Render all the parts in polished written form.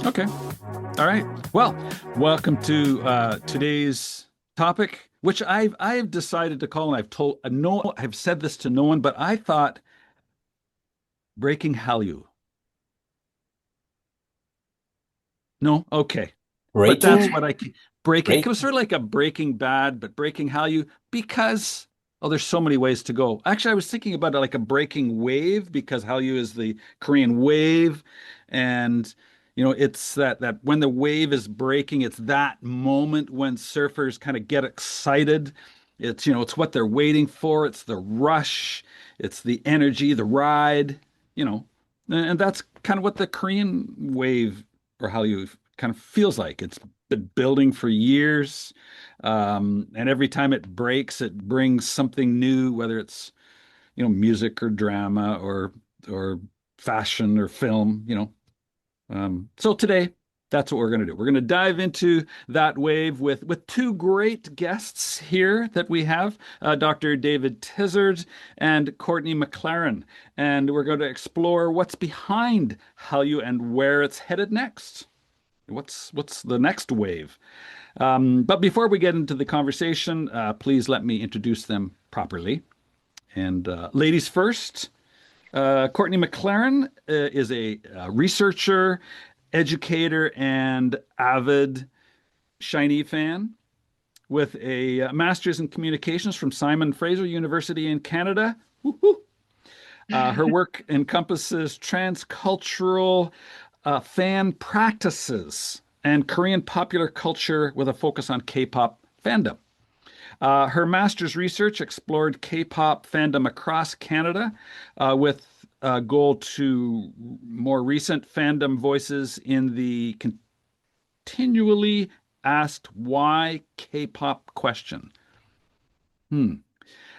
Okay. All right. Well, welcome to today's topic, which I've decided to call, and I've said this to no one, but I thought breaking Hallyu. No, okay. But that's Breaking, what breaking. It break. was sort of like a Breaking Bad, but breaking Hallyu because there's so many ways to go. Actually, I was thinking about it like a breaking wave because Hallyu is the Korean wave, and it's that when the wave is breaking, it's that moment when surfers kind of get excited. It's what they're waiting for. It's the rush. It's the energy, the ride. You know, and that's kind of what the Korean wave or Hallyu kind of feels like. It's been building for years. And every time it breaks, it brings something new, whether it's, music or drama or fashion or film. So today, that's what we're going to do. We're going to dive into that wave with two great guests here that we have, Dr. David Tizzard and Courtney McLaren. And we're going to explore what's behind Hallyu and where it's headed next. What's the next wave? But before we get into the conversation, please let me introduce them properly. And ladies first, Courtney McLaren is a researcher, educator, and avid Shiny fan with a master's in communications from Simon Fraser University in Canada. Woo-hoo. Her work encompasses transcultural fan practices and Korean popular culture with a focus on K-pop fandom. Her master's research explored K-pop fandom across Canada with a goal to more recent fandom voices in the continually asked why K-pop question.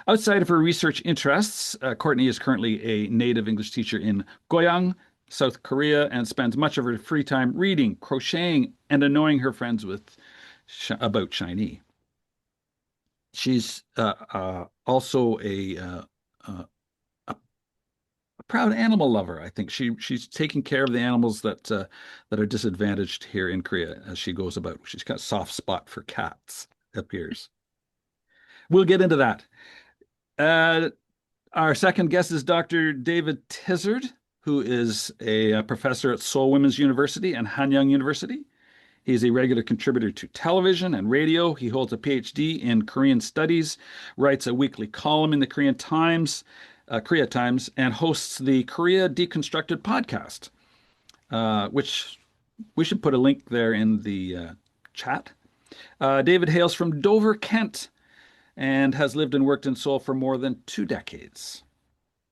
Outside of her research interests, Courtney is currently a native English teacher in Goyang, South Korea, and spends much of her free time reading, crocheting, and annoying her friends about Chinese. She's also a proud animal lover. I think she's taking care of the animals that are disadvantaged here in Korea as she goes about. She's got a soft spot for cats, it appears. We'll get into that. Our second guest is Dr. David Tizzard, who is a professor at Seoul Women's University and Hanyang University. He's a regular contributor to television and radio. He holds a PhD in Korean studies, writes a weekly column in the Korea Times, and hosts the Korea Deconstructed podcast, which we should put a link there in the chat. David hails from Dover, Kent, and has lived and worked in Seoul for more than 2 decades.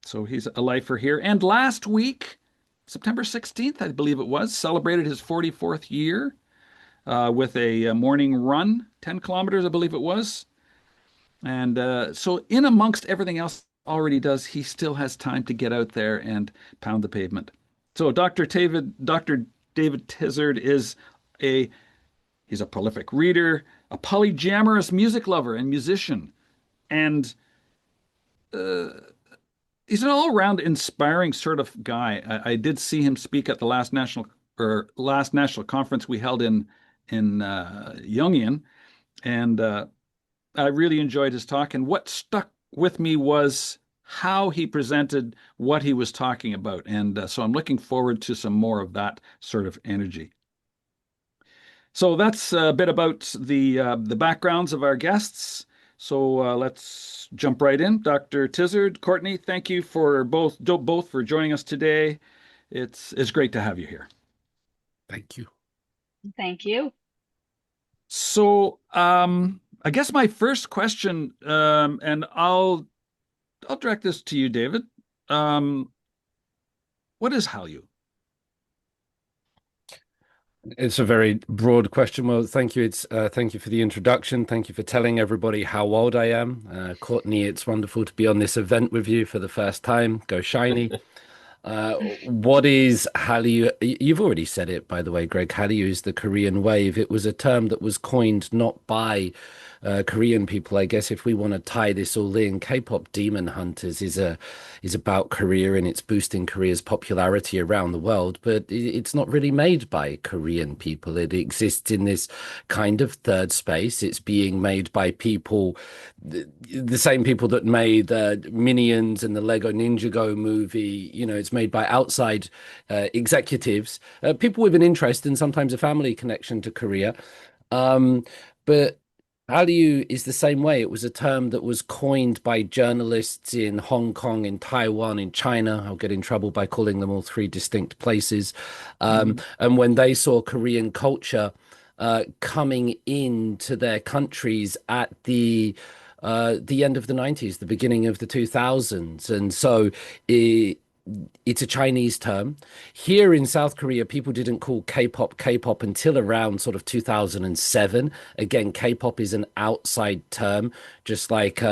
So he's a lifer here. And last week, September 16th, I believe it was, celebrated his 44th year with a morning run, 10 kilometers, I believe it was. And so in amongst everything else already does, he still has time to get out there and pound the pavement. So Dr. David Tizzard he's a prolific reader, a polyamorous music lover and musician, and he's an all-around inspiring sort of guy. I did see him speak at the last national conference we held in Yongin, and I really enjoyed his talk. And what stuck with me was how he presented what he was talking about, and so I'm looking forward to some more of that sort of energy. So that's a bit about the backgrounds of our guests. So let's jump right in. Dr. Tizzard, Courtney, thank you for both for joining us today. It's great to have you here. Thank you. Thank you. So I guess my first question, and I'll direct this to you, David. What is Hallyu? It's a very broad question. Well, thank you. Thank you for the introduction. Thank you for telling everybody how old I am. Courtney, it's wonderful to be on this event with you for the first time. Go Shiny. What is Hallyu? You've already said it, by the way, Greg. Hallyu is the Korean wave. It was a term that was coined not by Korean people. I guess if we want to tie this all in, K-pop Demon Hunters is about Korea and it's boosting Korea's popularity around the world, but it's not really made by Korean people. It exists in this kind of third space. It's being made by people, the same people that made Minions and the Lego Ninjago movie. You know, it's made by outside executives, people with an interest and sometimes a family connection to Korea. But Hallyu is the same way. It was a term that was coined by journalists in Hong Kong, in Taiwan, in China. I'll get in trouble by calling them all three distinct places. Mhm. And when they saw Korean culture coming into their countries at the end of the 90s, the beginning of the 2000s. And so it's a Chinese term. Here in South Korea, people didn't call K-pop K-pop until around sort of 2007. Again, K-pop is an outside term, just like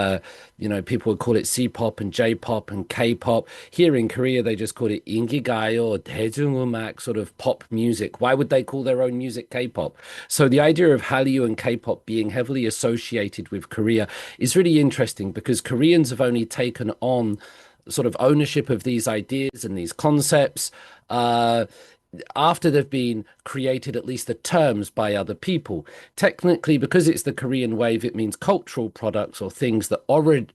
people would call it C-pop and J-pop and K-pop. Here in Korea, they just call it 인기가요 or 대중음악, sort of pop music. Why would they call their own music K-pop? So the idea of Hallyu and K-pop being heavily associated with Korea is really interesting because Koreans have only taken on sort of ownership of these ideas and these concepts uh, after they've been created, at least the terms, by other people. Technically, because it's the Korean wave, it means cultural products or things that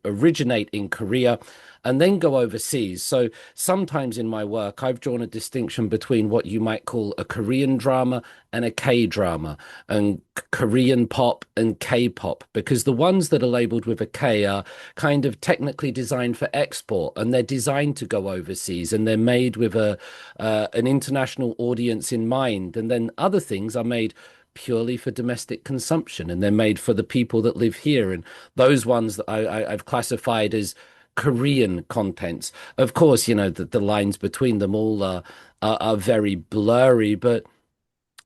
originate in Korea and then go overseas. So sometimes in my work, I've drawn a distinction between what you might call a Korean drama and a K drama, and Korean pop and K-pop, because the ones that are labeled with a K are kind of technically designed for export and they're designed to go overseas and they're made with a an international audience in mind. And then other things are made purely for domestic consumption and they're made for the people that live here. And those ones that I've classified as Korean contents. Of course, you know, the lines between them all are very blurry, but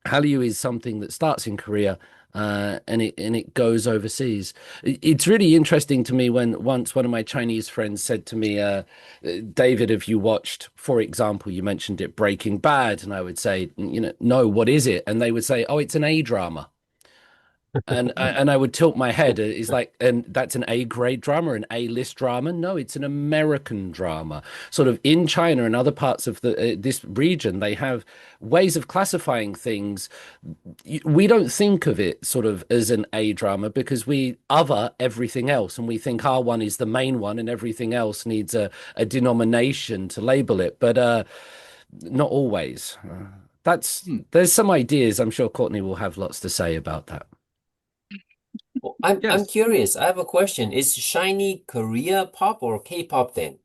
Hallyu is something that starts in Korea and it goes overseas. It's really interesting to me when once one of my Chinese friends said to me, David, have you watched, for example, you mentioned it, Breaking Bad? And I would say, you know, no, what is it? And they would say, oh, it's an A drama. And I would tilt my head. It's like, and that's an A grade drama, an A list drama. No, it's an American drama. Sort of in China and other parts of the this region, they have ways of classifying things. We don't think of it sort of as an A drama because we other everything else, and we think our one is the main one, and everything else needs a denomination to label it. But not always. Hmm. There's some ideas. I'm sure Courtney will have lots to say about that. Well, I'm Yes. curious. I have a question. Is Shiny Korea pop or K-pop then?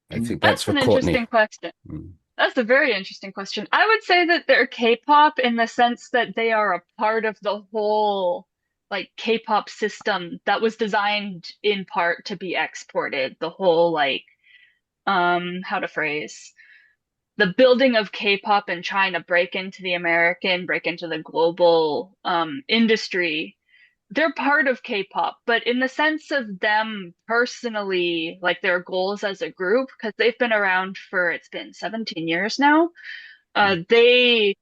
I think that's That's for an Courtney. interesting question. Mm. That's a very interesting question. I would say that they're K-pop in the sense that they are a part of the whole like K-pop system that was designed in part to be exported. The whole like how to phrase the building of K-pop in China break into the American, break into the global industry. They're part of K-pop, but in the sense of them personally, like their goals as a group, because they've been around for it's been 17 years now, they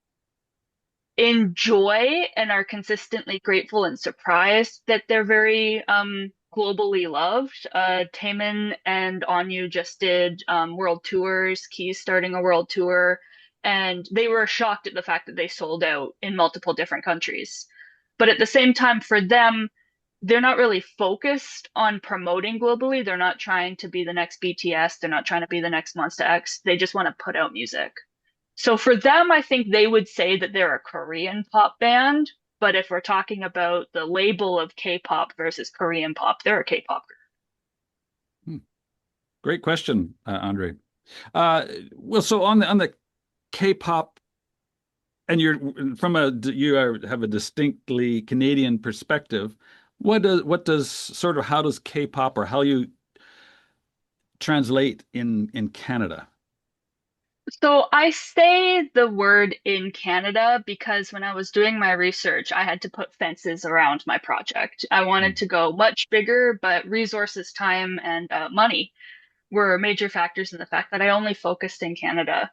enjoy and are consistently grateful and surprised that they're very globally loved. Taemin and Anu just did world tours, Key's starting a world tour, and they were shocked at the fact that they sold out in multiple different countries. But at the same time, for them, they're not really focused on promoting globally. They're not trying to be the next BTS. They're not trying to be the next Monster X. They just want to put out music. So for them, I think they would say that they're a Korean pop band. But if we're talking about the label of K-pop versus Korean pop, they're a K-pop group. Hmm. Great question, Andre. Well, so on the K-pop, and have a distinctly Canadian perspective. What does sort of how does K-pop or how you translate in Canada? So I say the word in Canada because when I was doing my research, I had to put fences around my project. I wanted to go much bigger, but resources, time, and money were major factors in the fact that I only focused in Canada.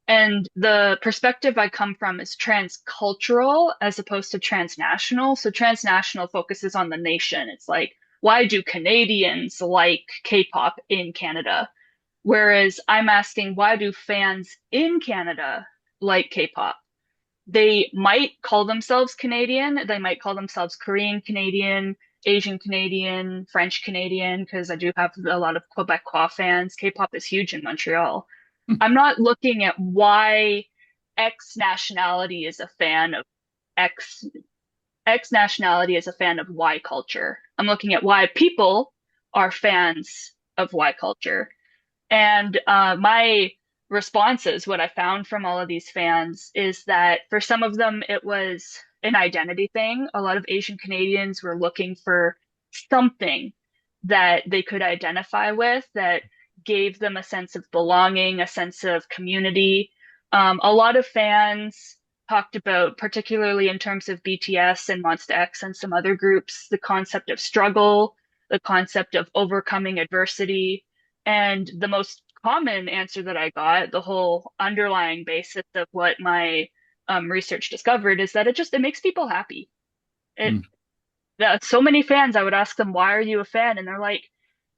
And the perspective I come from is transcultural as opposed to transnational. So transnational focuses on the nation. It's like, why do Canadians like K-pop in Canada? Whereas I'm asking, why do fans in Canada like K-pop? They might call themselves Canadian, they might call themselves Korean Canadian, Asian Canadian, French Canadian, because I do have a lot of Quebecois fans. K-pop is huge in Montreal. I'm not looking at why X nationality is a fan of X X nationality is a fan of Y culture. I'm looking at why people are fans of Y culture. And my responses, what I found from all of these fans is that for some of them, it was an identity thing. A lot of Asian Canadians were looking for something that they could identify with that gave them a sense of belonging, a sense of community. A lot of fans talked about, particularly in terms of BTS and Monsta X and some other groups, the concept of struggle, the concept of overcoming adversity. And the most common answer that I got, the whole underlying basis of what my research discovered, is that it makes people happy. It Mm. So many fans, I would ask them, why are you a fan? And they're like,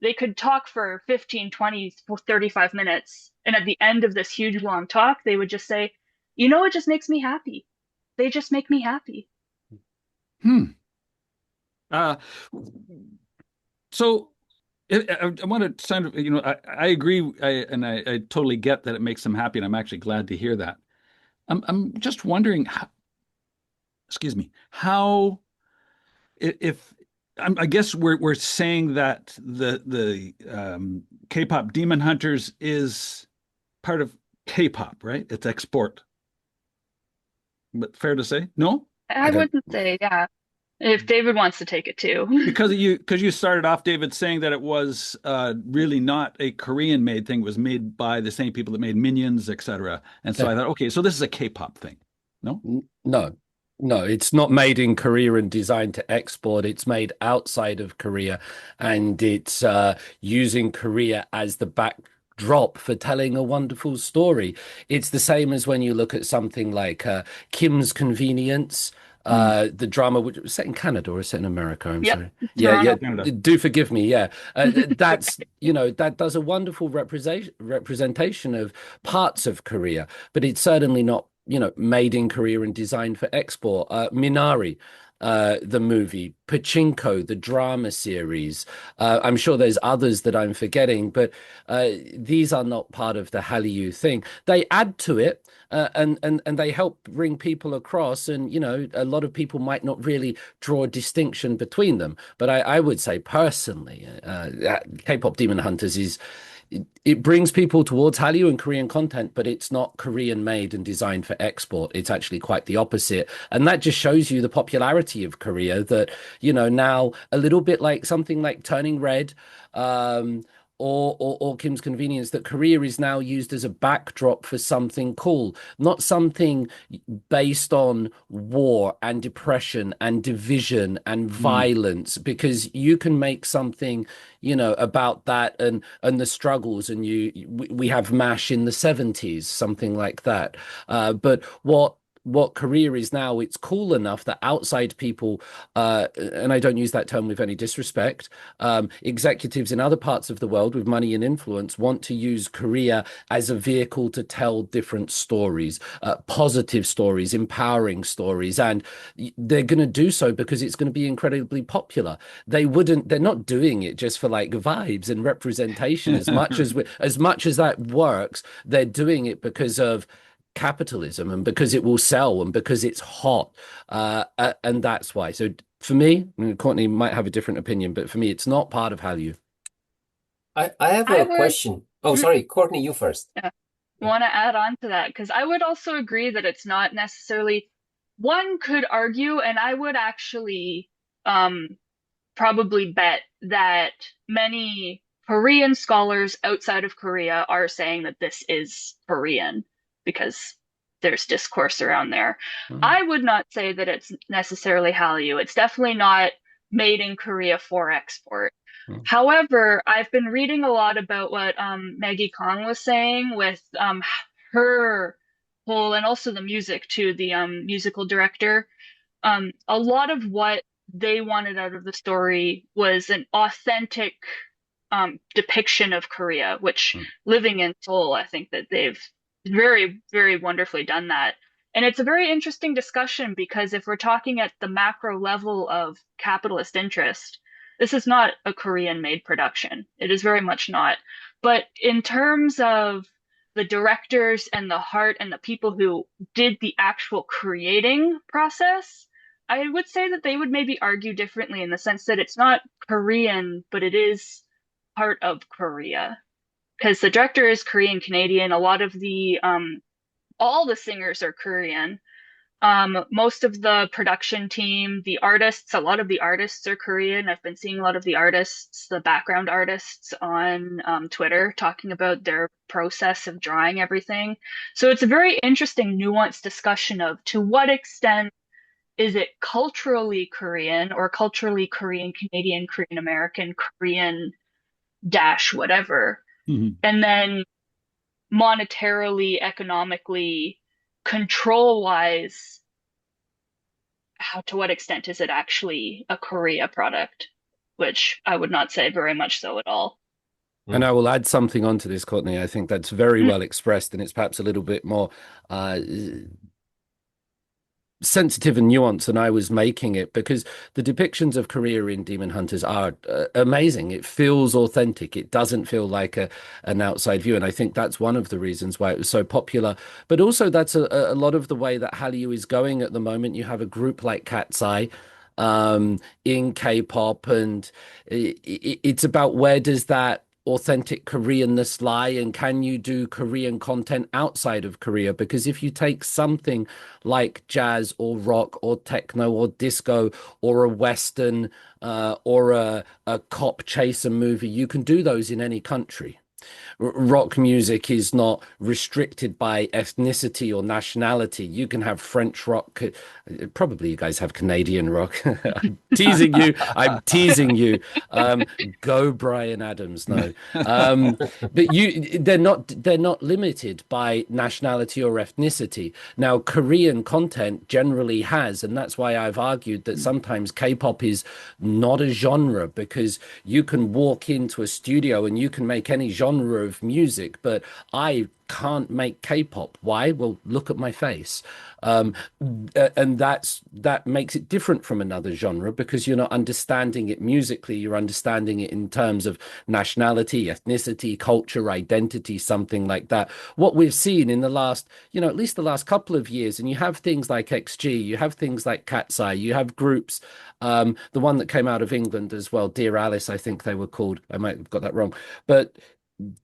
they could talk for 15, 20, 35 minutes. And at the end of this huge long talk, they would just say, it just makes me happy. They just make me happy. Hmm. Uh, so I want to sound, I agree, and I totally get that it makes them happy, and I'm actually glad to hear that. I'm just wondering, excuse me, how if I guess we're saying that the K-pop Demon Hunters is part of K-pop, right? It's export, but fair to say, no? I don't. wouldn't say, yeah, if David wants to take it too. Because you started off, David, saying that it was really not a Korean-made thing. It was made by the same people that made Minions, etc. And so I thought, okay, so this is a K-pop thing. No? No, no, it's not made in Korea and designed to export. It's made outside of Korea, and it's using Korea as the backdrop for telling a wonderful story. It's the same as when you look at something like Kim's Convenience. The drama, which was set in Canada or set in America, I'm Yep, sorry. Yeah, Toronto. do forgive me. Yeah, that's that does a wonderful representation of parts of Korea, but it's certainly not made in Korea and designed for export. Minari, the movie, Pachinko, the drama series. I'm sure there's others that I'm forgetting, but these are not part of the Hallyu thing. They add to it. And they help bring people across, and a lot of people might not really draw a distinction between them. But I would say personally, K-pop Demon Hunters it brings people towards Hallyu and Korean content, but it's not Korean made and designed for export. It's actually quite the opposite. And that just shows you the popularity of Korea, that, now a little bit like something like Turning Red, or Kim's Convenience, that Korea is now used as a backdrop for something cool, not something based on war and depression and division and violence, because you can make something about that and the struggles, and we have MASH in the 70s, something like that. But what Korea is now, it's cool enough that outside people, and I don't use that term with any disrespect, executives in other parts of the world with money and influence want to use Korea as a vehicle to tell different stories, positive stories, empowering stories, and they're going to do so because it's going to be incredibly popular. They're not doing it just for like vibes and representation as much as that works. They're doing it because of capitalism and because it will sell and because it's hot, and that's why. So for me, Courtney might have a different opinion, but for me it's not part of Hallyu. I have I a would question. Oh, sorry, Courtney, you first. want to add on to that because I would also agree that it's not necessarily, one could argue, and I would actually probably bet that many Korean scholars outside of Korea are saying that this is Korean because there's discourse around there. I would not say that it's necessarily Hallyu. It's definitely not made in Korea for export. However, I've been reading a lot about what Maggie Kong was saying with her whole, and also the music too, the musical director. A lot of what they wanted out of the story was an authentic depiction of Korea, which Mm. living in Seoul, I think that they've very, very wonderfully done that. And it's a very interesting discussion because if we're talking at the macro level of capitalist interest, this is not a Korean-made production. It is very much not. But in terms of the directors and the heart and the people who did the actual creating process, I would say that they would maybe argue differently in the sense that it's not Korean, but it is part of Korea. Because the director is Korean Canadian. A lot of the all the singers are Korean. Most of the production team, the artists, a lot of the artists are Korean. I've been seeing a lot of the artists, the background artists on Twitter talking about their process of drawing everything. So it's a very interesting, nuanced discussion of to what extent is it culturally Korean or culturally Korean Canadian, Korean American, Korean dash whatever, Mhm. and then monetarily, economically, control wise, how to what extent is it actually a Korea product? Which I would not say very much so at all. And I will add something onto this, Courtney. I think that's very well expressed, and it's perhaps a little bit more sensitive and nuanced than I was making it, because the depictions of Korea in Demon Hunters are amazing. It feels authentic. It doesn't feel like an outside view. And I think that's one of the reasons why it was so popular. But also that's a lot of the way that Hallyu is going at the moment. You have a group like Cat's Eye in K-pop, and it's about where does that authentic Koreanness lie, and can you do Korean content outside of Korea? Because if you take something like jazz or rock or techno or disco or a Western or a cop chaser movie, you can do those in any country. Rock music is not restricted by ethnicity or nationality. You can have French rock. Probably you guys have Canadian rock. I'm teasing you. I'm teasing you. Go Brian Adams. No. But they're not limited by nationality or ethnicity. Now, Korean content generally has, and that's why I've argued that sometimes K-pop is not a genre, because you can walk into a studio and you can make any genre of music, but I can't make K-pop. Why? Well, look at my face. And that makes it different from another genre, because you're not understanding it musically, you're understanding it in terms of nationality, ethnicity, culture, identity, something like that. What we've seen in the last, at least the last couple of years, and you have things like XG, you have things like Cat's Eye, you have groups, the one that came out of England as well, Dear Alice, I think they were called. I might have got that wrong, but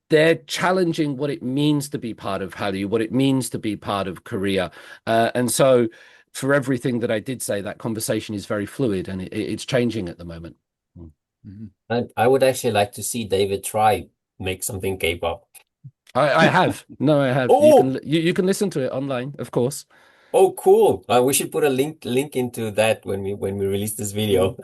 they're challenging what it means to be part of Hallyu, what it means to be part of Korea. And so for everything that I did say, that conversation is very fluid, and it's changing at the moment. Mhm. I would actually like to see David try make something K-pop. I have. No, I have. Oh! You can listen to it online, of course. Oh, cool. We should put a link into that when we release this video.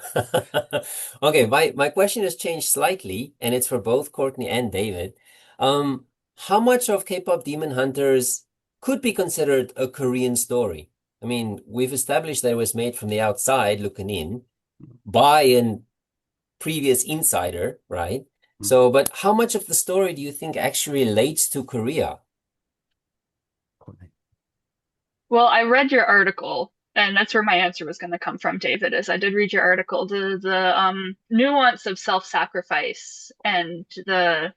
Okay, my question has changed slightly, and it's for both Courtney and David. How much of K-pop Demon Hunters could be considered a Korean story? I mean, we've established that it was made from the outside looking in by an previous insider, right? So, but how much of the story do you think actually relates to Korea? Courtney. Well, I read your article, and that's where my answer was going to come from, David, is I did read your article. The nuance of self-sacrifice and the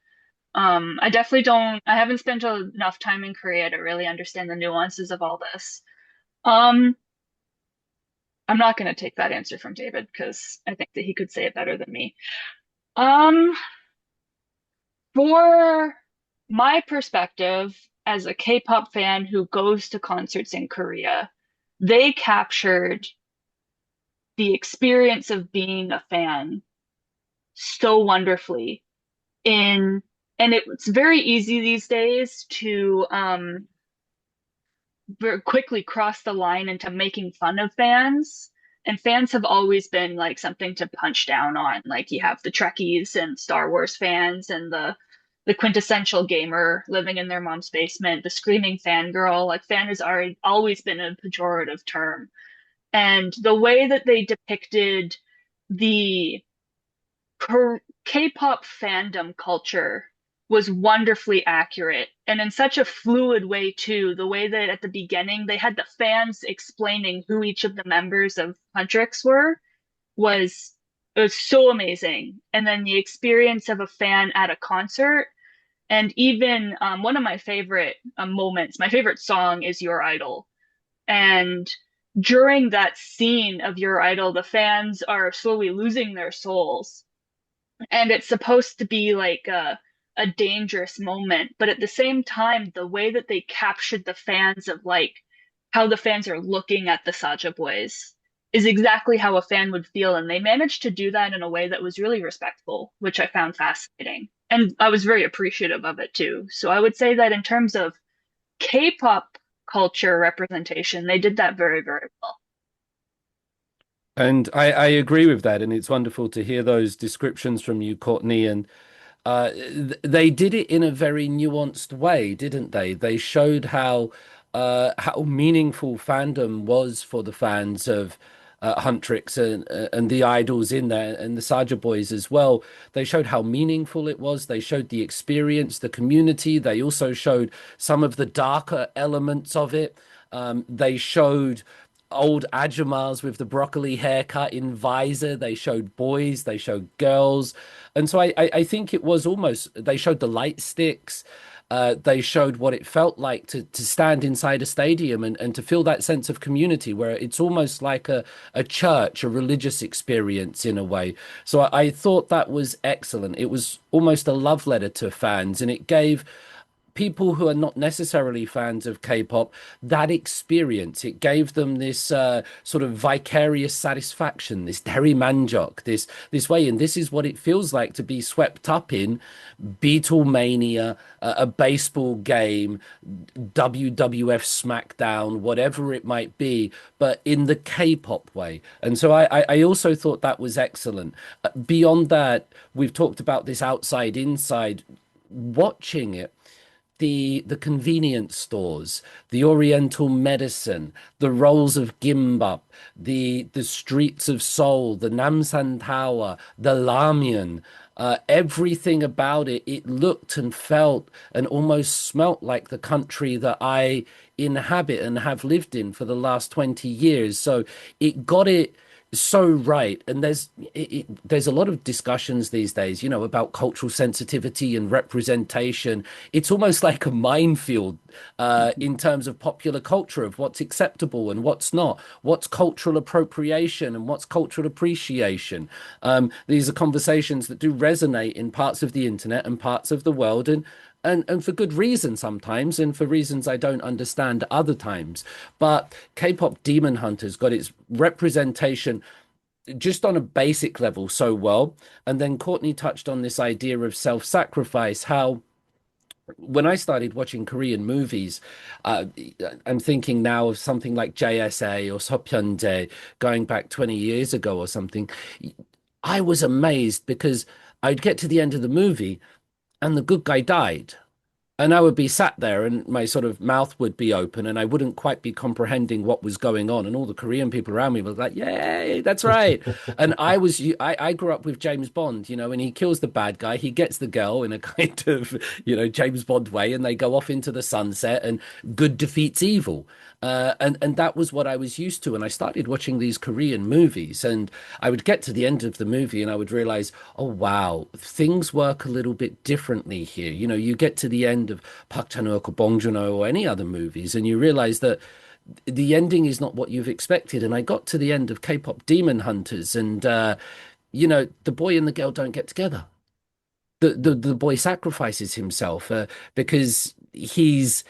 I definitely don't I haven't spent enough time in Korea to really understand the nuances of all this. Um, I'm not going to take that answer from David because I think that he could say it better than me. Um, for my perspective as a K-pop fan who goes to concerts in Korea, they captured the experience of being a fan so wonderfully in, and it's very easy these days to very quickly cross the line into making fun of fans. And fans have always been like something to punch down on. Like you have the Trekkies and Star Wars fans and the the quintessential gamer living in their mom's basement, the screaming fangirl. Like fan has already always been a pejorative term. And the way that they depicted the K-pop fandom culture was wonderfully accurate, and in such a fluid way too. The way that at the beginning they had the fans explaining who each of the members of Huntrix were was it was so amazing. And then the experience of a fan at a concert, and even one of my favorite moments, my favorite song is Your Idol. And during that scene of Your Idol, the fans are slowly losing their souls. And it's supposed to be like a dangerous moment. But at the same time, the way that they captured the fans of like how the fans are looking at the Saja boys is exactly how a fan would feel. And they managed to do that in a way that was really respectful, which I found fascinating. And I was very appreciative of it too. So I would say that in terms of K-pop culture representation, they did that very, very well. And I agree with that. And it's wonderful to hear those descriptions from you, Courtney. And they did it in a very nuanced way, didn't they? They showed how meaningful fandom was for the fans of Huntrix and the idols in there and the Saja boys as well. They showed how meaningful it was. They showed the experience, the community. They also showed some of the darker elements of it. They showed old Ajumas with the broccoli haircut in visor. They showed boys, they showed girls. And so I think it was almost, they showed the light sticks. They showed what it felt like to stand inside a stadium and to feel that sense of community where it's almost like a church, a religious experience in a way. So I thought that was excellent. It was almost a love letter to fans, and it gave people who are not necessarily fans of K-pop that experience. It gave them this sort of vicarious satisfaction, this Terry Manjok, this way, and this is what it feels like to be swept up in Beatlemania, a baseball game, WWF SmackDown, whatever it might be, but in the K-pop way. And so I also thought that was excellent. Beyond that, we've talked about this outside inside. Watching it, the convenience stores, the Oriental medicine, the rolls of gimbap, the streets of Seoul, the Namsan Tower, the ramyun, everything about it, it looked and felt and almost smelt like the country that I inhabit and have lived in for the last 20 years. So it got it so right. And there's a lot of discussions these days, you know, about cultural sensitivity and representation. It's almost like a minefield in terms of popular culture of what's acceptable and what's not, what's cultural appropriation and what's cultural appreciation. These are conversations that do resonate in parts of the internet and parts of the world, and for good reason sometimes, and for reasons I don't understand other times. But K-pop Demon Hunters got its representation just on a basic level so well. And then Courtney touched on this idea of self-sacrifice, how when I started watching Korean movies, I'm thinking now of something like JSA or Seopyeonjae going back 20 years ago or something. I was amazed because I'd get to the end of the movie and the good guy died. And I would be sat there and my sort of mouth would be open and I wouldn't quite be comprehending what was going on. And all the Korean people around me were like, yay, that's right. And I grew up with James Bond, you know, and he kills the bad guy. He gets the girl in a kind of, you know, James Bond way, and they go off into the sunset and good defeats evil. And that was what I was used to. And I started watching these Korean movies and I would get to the end of the movie and I would realize, oh, wow, things work a little bit differently here. You know, you get to the end of Park Chan-wook or Bong Joon-ho or any other movies and you realize that the ending is not what you've expected. And I got to the end of K-pop Demon Hunters and, you know, the boy and the girl don't get together. The boy sacrifices himself because he's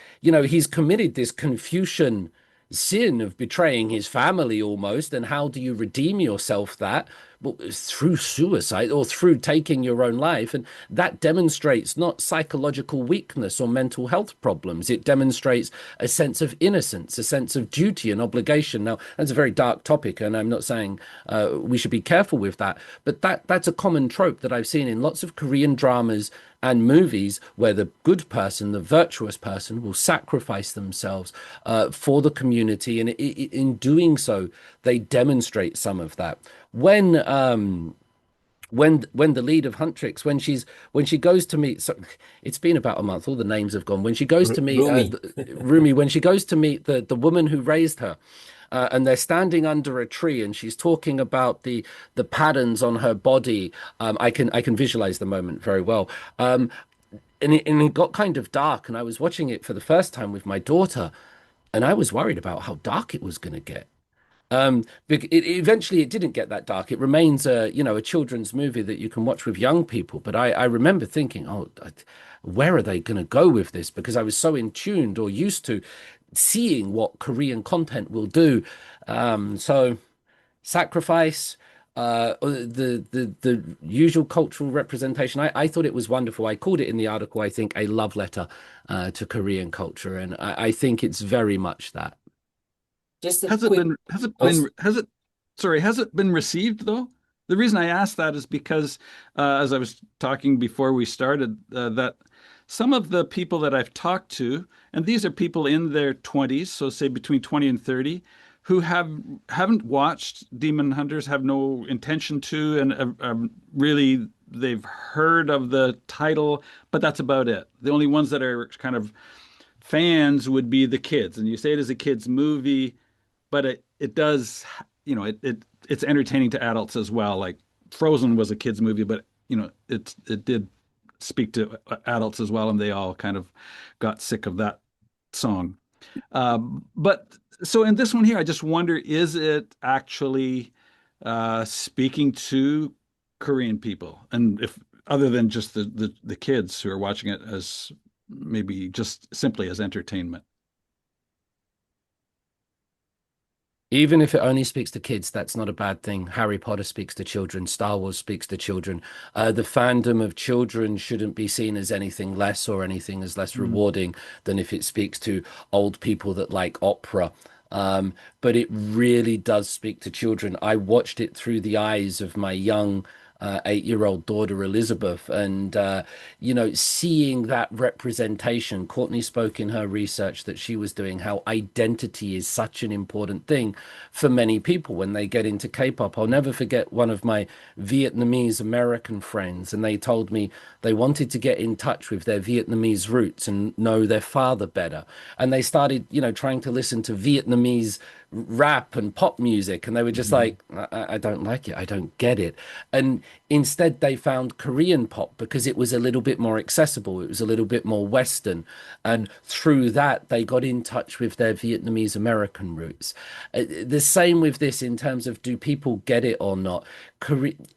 committed this Confucian sin of betraying his family almost. And how do you redeem yourself that? Well, through suicide or through taking your own life. And that demonstrates not psychological weakness or mental health problems. It demonstrates a sense of innocence, a sense of duty and obligation. Now, that's a very dark topic, and I'm not saying we should be careful with that. But that's a common trope that I've seen in lots of Korean dramas and movies where the good person, the virtuous person, will sacrifice themselves for the community, and in doing so, they demonstrate some of that. When the lead of Huntrix, when she goes to meet, so it's been about a month, all the names have gone. When she goes to meet Rumi. Rumi, when she goes to meet the woman who raised her, and they're standing under a tree, and she's talking about the patterns on her body. I can visualize the moment very well. And it got kind of dark, and I was watching it for the first time with my daughter, and I was worried about how dark it was going to get. Eventually it didn't get that dark. It remains a children's movie that you can watch with young people. But I remember thinking, oh, where are they going to go with this? Because I was so in tuned or used to seeing what Korean content will do. So sacrifice, the usual cultural representation. I thought it was wonderful. I called it in the article, I think, a love letter to Korean culture, and I think it's very much that. Just a Has it quick. been has it Oh, been has it sorry, has it been received though? The reason I asked that is because as I was talking before we started, that some of the people that I've talked to, and these are people in their 20s, so say between 20 and 30, who haven't watched Demon Hunters, have no intention to, and really they've heard of the title, but that's about it. The only ones that are kind of fans would be the kids, and you say it is a kids movie, but it does, it's entertaining to adults as well. Like Frozen was a kids movie, but it did speak to adults as well, and they all kind of got sick of that song. But so in this one here, I just wonder, is it actually speaking to Korean people, and if other than just the kids who are watching it as maybe just simply as entertainment. Even if it only speaks to kids, that's not a bad thing. Harry Potter speaks to children. Star Wars speaks to children. The fandom of children shouldn't be seen as anything less or anything as less Mm. rewarding than if it speaks to old people that like opera. But it really does speak to children. I watched it through the eyes of my young 8-year-old daughter Elizabeth, and seeing that representation. Courtney spoke in her research that she was doing how identity is such an important thing for many people when they get into K-pop. I'll never forget one of my Vietnamese American friends, and they told me they wanted to get in touch with their Vietnamese roots and know their father better, and they started trying to listen to Vietnamese rap and pop music, and they were just like, I don't like it, I don't get it. And instead they found Korean pop because it was a little bit more accessible, it was a little bit more Western, and through that they got in touch with their Vietnamese American roots. The same with this in terms of, do people get it or not?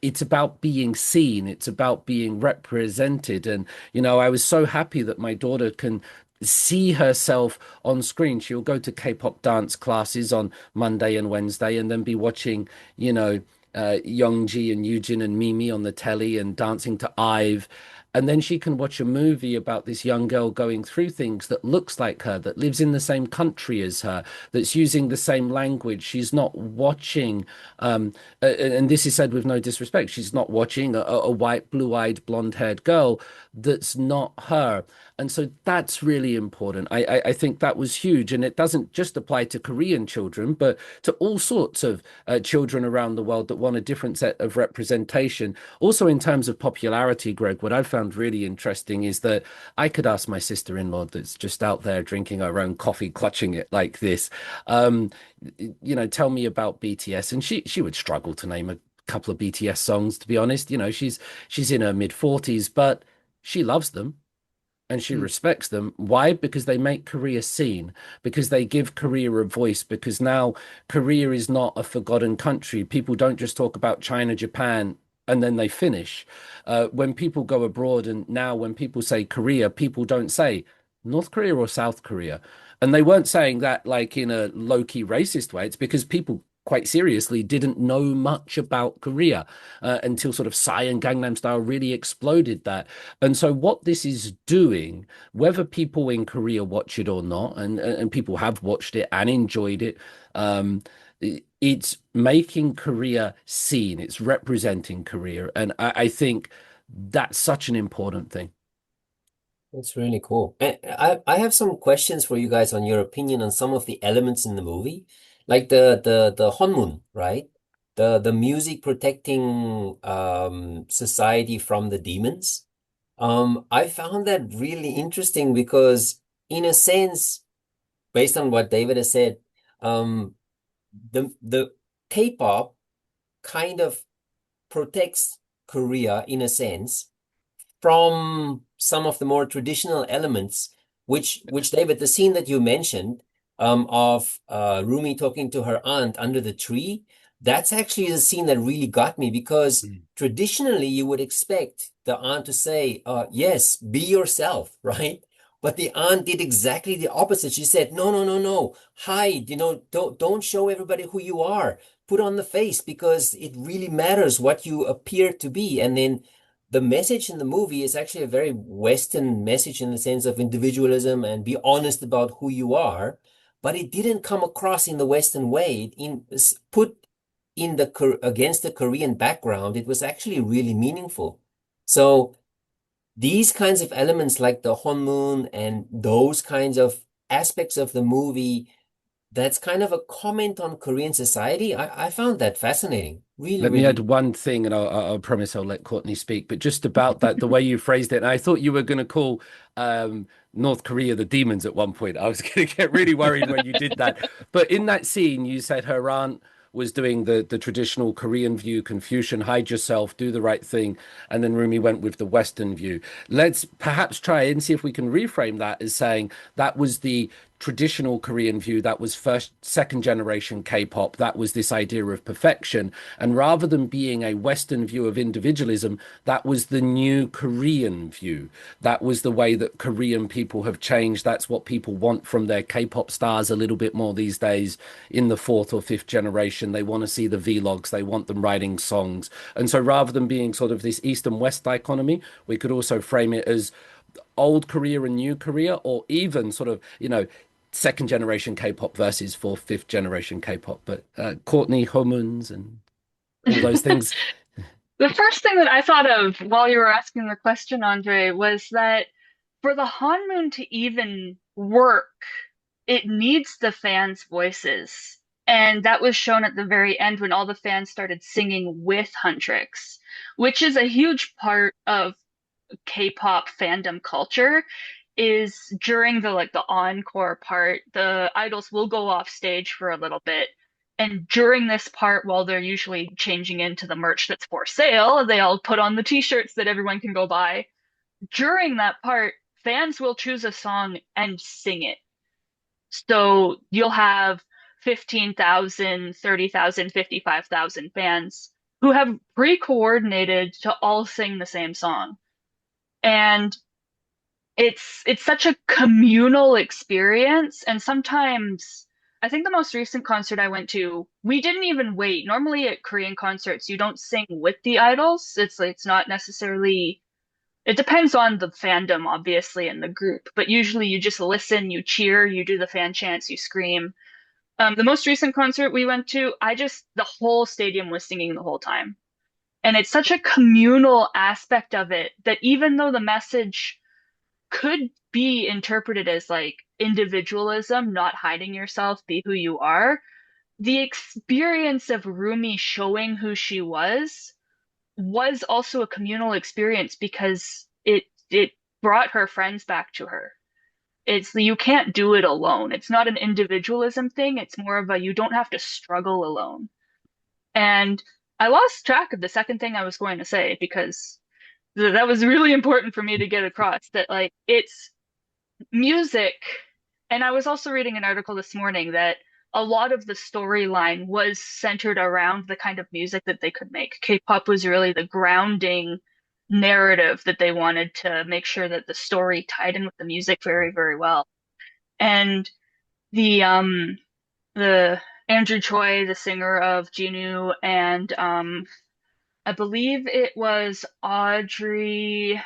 It's about being seen, it's about being represented. And I was so happy that my daughter can see herself on screen. She'll go to K-pop dance classes on Monday and Wednesday, and then be watching, Youngji and Eugene and Mimi on the telly and dancing to Ive. And then she can watch a movie about this young girl going through things that looks like her, that lives in the same country as her, that's using the same language. She's not watching, and this is said with no disrespect, she's not watching a white, blue-eyed, blonde-haired girl that's not her. And so that's really important. I think that was huge. And it doesn't just apply to Korean children, but to all sorts of children around the world that want a different set of representation. Also, in terms of popularity, Greg, what I found really interesting is that I could ask my sister-in-law that's just out there drinking her own coffee, clutching it like this, tell me about BTS. And she would struggle to name a couple of BTS songs, to be honest. She's in her mid-40s, but she loves them and she respects them. Why? Because they make Korea seen, because they give Korea a voice, because now Korea is not a forgotten country. People don't just talk about China, Japan, and then they finish. When people go abroad, and now when people say Korea, people don't say North Korea or South Korea. And they weren't saying that like in a low-key racist way. It's because people quite seriously didn't know much about Korea until sort of Psy and Gangnam Style really exploded that. And so what this is doing, whether people in Korea watch it or not, and people have watched it and enjoyed it, it's making Korea seen, it's representing Korea. And I think that's such an important thing. That's really cool. And I have some questions for you guys on your opinion on some of the elements in the movie, like the Honmun, right? The music protecting society from the demons. I found that really interesting because, in a sense, based on what David has said, um, the K-pop kind of protects Korea in a sense from some of the more traditional elements, which David, the scene that you mentioned, of Rumi talking to her aunt under the tree, that's actually the scene that really got me because Mm. traditionally you would expect the aunt to say, yes, be yourself, right? But the aunt did exactly the opposite. She said, no, no, no, no, hide, don't show everybody who you are. Put on the face because it really matters what you appear to be. And then the message in the movie is actually a very Western message in the sense of individualism and be honest about who you are, but it didn't come across in the Western way. Put in against the Korean background, it was actually really meaningful. So these kinds of elements like the Honmun and those kinds of aspects of the movie, that's kind of a comment on Korean society. I found that fascinating. Really, Let me add really. one thing, and I'll promise I'll let Courtney speak. But just about that, the way you phrased it, and I thought you were going to call North Korea the demons at one point. I was going to get really worried when you did that. But in that scene, you said her aunt was doing the traditional Korean view, Confucian, hide yourself, do the right thing, and then Rumi went with the Western view. Let's perhaps try and see if we can reframe that as saying that was the traditional Korean view, that was second generation K-pop, that was this idea of perfection. And rather than being a Western view of individualism, that was the new Korean view. That was the way that Korean people have changed. That's what people want from their K-pop stars a little bit more these days in the fourth or fifth generation. They want to see the vlogs, they want them writing songs. And so rather than being sort of this East and West dichotomy, we could also frame it as old Korea and new Korea, or even sort of, second generation K-pop versus fourth, fifth generation K-pop. But Courtney Homans and all those things. The first thing that I thought of while you were asking the question, Andre, was that for the Hanmoon to even work, it needs the fans' voices. And that was shown at the very end when all the fans started singing with Huntrix, which is a huge part of K-pop fandom culture. Is during the encore part, the idols will go off stage for a little bit. And during this part, while they're usually changing into the merch that's for sale, they all put on the t-shirts that everyone can go buy. During that part, fans will choose a song and sing it. So you'll have 15,000, 30,000, 55,000 fans who have pre-coordinated to all sing the same song. And it's such a communal experience. And sometimes I think the most recent concert I went to, we didn't even wait. Normally at Korean concerts, you don't sing with the idols. It's not necessarily, it depends on the fandom, obviously, and the group, but usually you just listen, you cheer, you do the fan chants, you scream. The most recent concert we went to, the whole stadium was singing the whole time. And it's such a communal aspect of it that even though the message could be interpreted as like individualism, not hiding yourself, be who you are, the experience of Rumi showing who she was also a communal experience because it brought her friends back to her. It's you can't do it alone. It's not an individualism thing. It's more of a you don't have to struggle alone. And I lost track of the second thing I was going to say because that was really important for me to get across that like it's music. And I was also reading an article this morning that a lot of the storyline was centered around the kind of music that they could make. K-pop was really the grounding narrative that they wanted to make sure that the story tied in with the music very, very well. And the Andrew Choi, the singer of Jinu, and I believe it was Audrey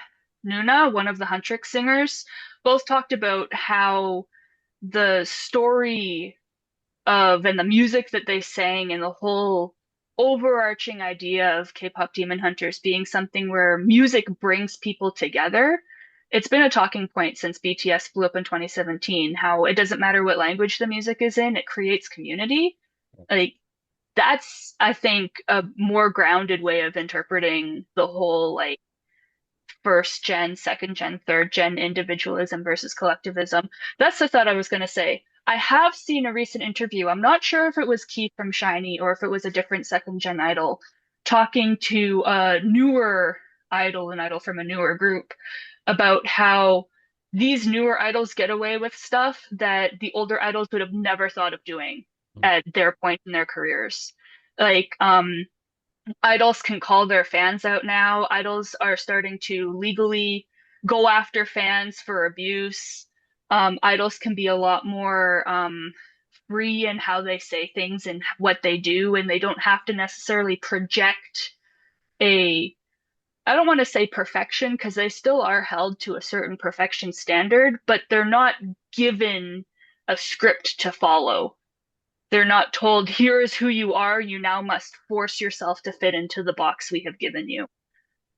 Nuna, one of the Huntrix singers, both talked about how the story of and the music that they sang and the whole overarching idea of K-pop Demon Hunters being something where music brings people together it's been a talking point since BTS blew up in 2017, how it doesn't matter what language the music is in, it creates community. Like that's, I think, a more grounded way of interpreting the whole like first gen, second gen, third gen individualism versus collectivism. That's the thought I was going to say. I have seen a recent interview. I'm not sure if it was Keith from Shiny or if it was a different second gen idol talking to a newer idol, an idol from a newer group, about how these newer idols get away with stuff that the older idols would have never thought of doing at their point in their careers. Like, idols can call their fans out now. Idols are starting to legally go after fans for abuse. Idols can be a lot more free in how they say things and what they do, and they don't have to necessarily project a, I don't want to say perfection because they still are held to a certain perfection standard, but they're not given a script to follow. They're not told, here is who you are. You now must force yourself to fit into the box we have given you.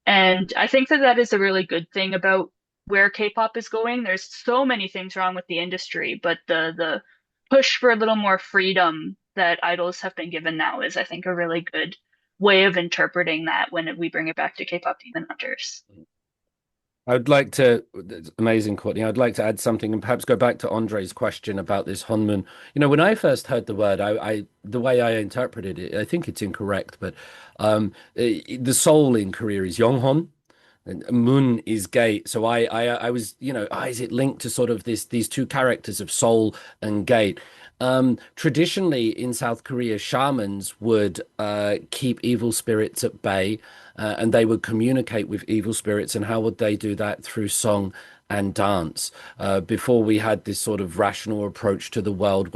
And I think that that is a really good thing about where K-pop is going. There's so many things wrong with the industry, but the push for a little more freedom that idols have been given now is, I think, a really good way of interpreting that when we bring it back to K-pop Demon Hunters. I'd like to, it's amazing, Courtney. I'd like to add something and perhaps go back to Andre's question about this Honmun. You know, when I first heard the word, the way I interpreted it, I think it's incorrect, but the soul in Korea is Yonghon. And Mun is gate. So I was, you know, is it linked to sort of these two characters of soul and gate? Traditionally in South Korea, shamans would keep evil spirits at bay, and they would communicate with evil spirits. And how would they do that? Through song and dance. Before we had this sort of rational approach to the world,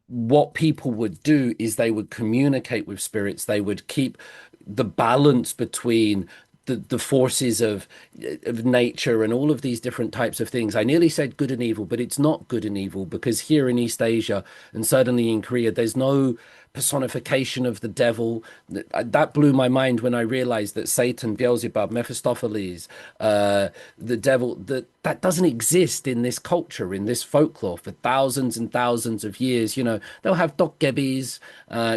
what people would do is they would communicate with spirits. They would keep the balance between the forces of nature and all of these different types of things. I nearly said good and evil, but it's not good and evil, because here in East Asia and certainly in Korea, there's no personification of the devil. That blew my mind when I realized that Satan, Beelzebub, Mephistopheles, the devil, that doesn't exist in this culture, in this folklore for thousands and thousands of years. You know, they'll have dokgebis,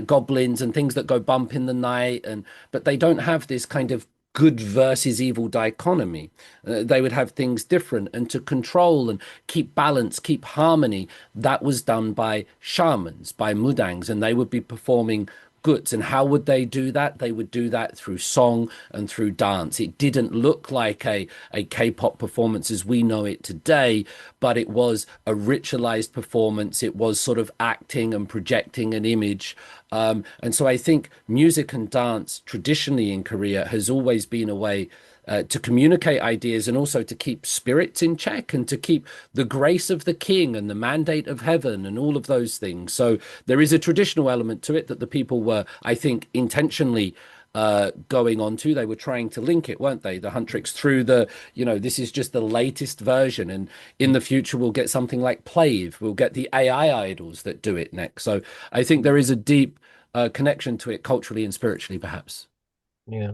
goblins and things that go bump in the night, but they don't have this kind of good versus evil dichotomy. They would have things different, and to control and keep balance, keep harmony, that was done by shamans, by mudangs, and they would be performing guts. And how would they do that? They would do that through song and through dance. It didn't look like a K-pop performance as we know it today, but it was a ritualized performance. It was sort of acting and projecting an image. And so I think music and dance traditionally in Korea has always been a way to communicate ideas, and also to keep spirits in check, and to keep the grace of the king and the mandate of heaven and all of those things. So there is a traditional element to it that the people were, I think, intentionally going on to. They were trying to link it, weren't they? The Huntrix through this is just the latest version. And in the future, we'll get something like Plave. We'll get the AI idols that do it next. So I think there is a deep connection to it culturally and spiritually, perhaps. Yeah.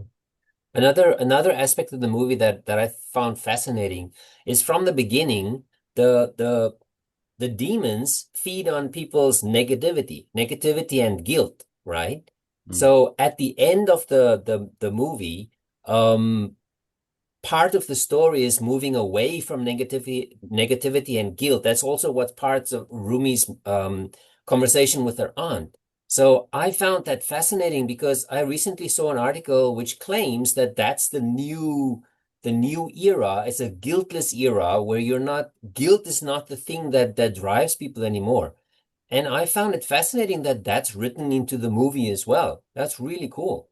Another aspect of the movie that I found fascinating is, from the beginning, the demons feed on people's negativity and guilt, right? So at the end of the movie, part of the story is moving away from negativity and guilt. That's also what parts of Rumi's conversation with her aunt. So I found that fascinating, because I recently saw an article which claims that that's the new era. It's a guiltless era where guilt is not the thing that drives people anymore. And I found it fascinating that that's written into the movie as well. That's really cool.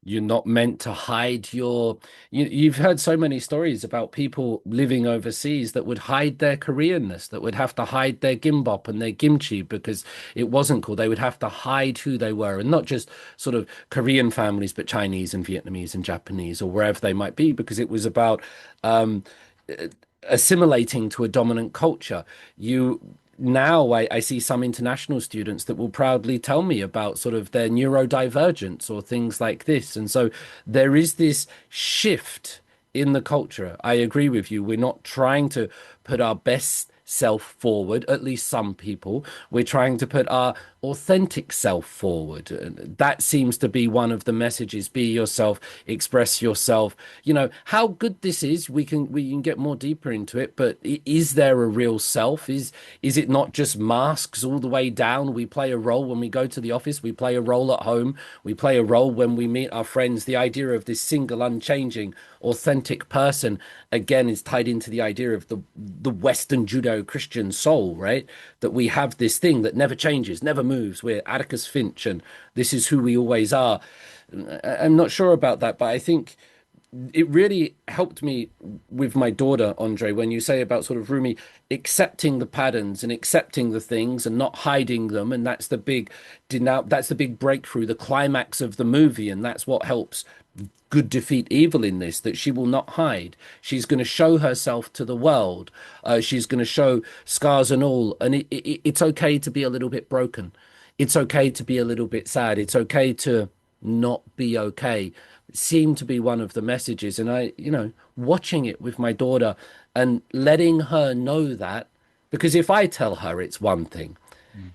You're not meant to hide you've heard so many stories about people living overseas that would hide their Koreanness, that would have to hide their gimbap and their kimchi because it wasn't cool. They would have to hide who they were, and not just sort of Korean families, but Chinese and Vietnamese and Japanese or wherever they might be, because it was about assimilating to a dominant culture. Now I see some international students that will proudly tell me about sort of their neurodivergence or things like this. And so there is this shift in the culture. I agree with you. We're not trying to put our best self forward, at least some people. We're trying to put our authentic self forward. And that seems to be one of the messages. Be yourself, express yourself. You know, how good this is, we can get more deeper into it, but is there a real self? Is it not just masks all the way down? We play a role when we go to the office, we play a role at home, we play a role when we meet our friends. The idea of this single, unchanging, authentic person again is tied into the idea of the Western Judeo-Christian soul, right? That we have this thing that never changes, never moves. We're Atticus Finch, and this is who we always are. I'm not sure about that, but I think it really helped me with my daughter, Andre, when you say about sort of Rumi accepting the patterns and accepting the things and not hiding them, and that's the big breakthrough, the climax of the movie, and that's what helps good defeat evil in this, that she will not hide. She's going to show herself to the world. She's going to show scars and all, and it's okay to be a little bit broken. It's okay to be a little bit sad. It's okay to not be okay. It seemed to be one of the messages, and I, watching it with my daughter and letting her know that, because if I tell her it's one thing,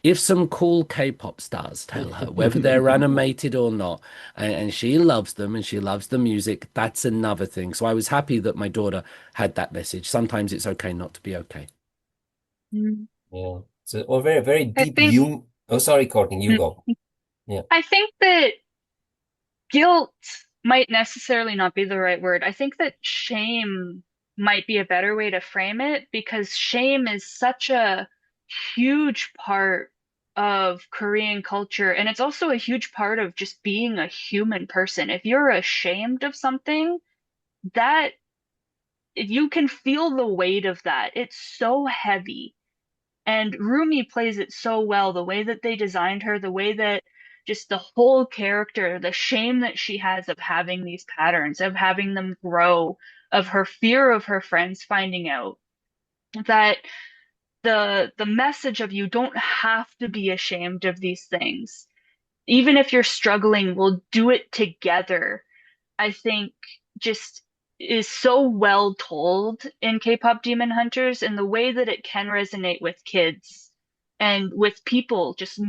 if some cool K-pop stars tell her, whether they're animated or not, and she loves them and she loves the music, that's another thing. So I was happy that my daughter had that message. Sometimes it's okay not to be okay. Mm. Yeah. So, very, very I deep think Oh, sorry, Courtney, you go. Yeah. I think that guilt might necessarily not be the right word. I think that shame might be a better way to frame it, because shame is such a huge part of Korean culture, and it's also a huge part of just being a human person. If you're ashamed of something, that you can feel the weight of that. It's so heavy. And Rumi plays it so well, the way that they designed her, the way that just the whole character, the shame that she has of having these patterns, of having them grow, of her fear of her friends finding out, that the message of you don't have to be ashamed of these things. Even if you're struggling, we'll do it together. I think just is so well told in K-pop Demon Hunters, and the way that it can resonate with kids and with people. Just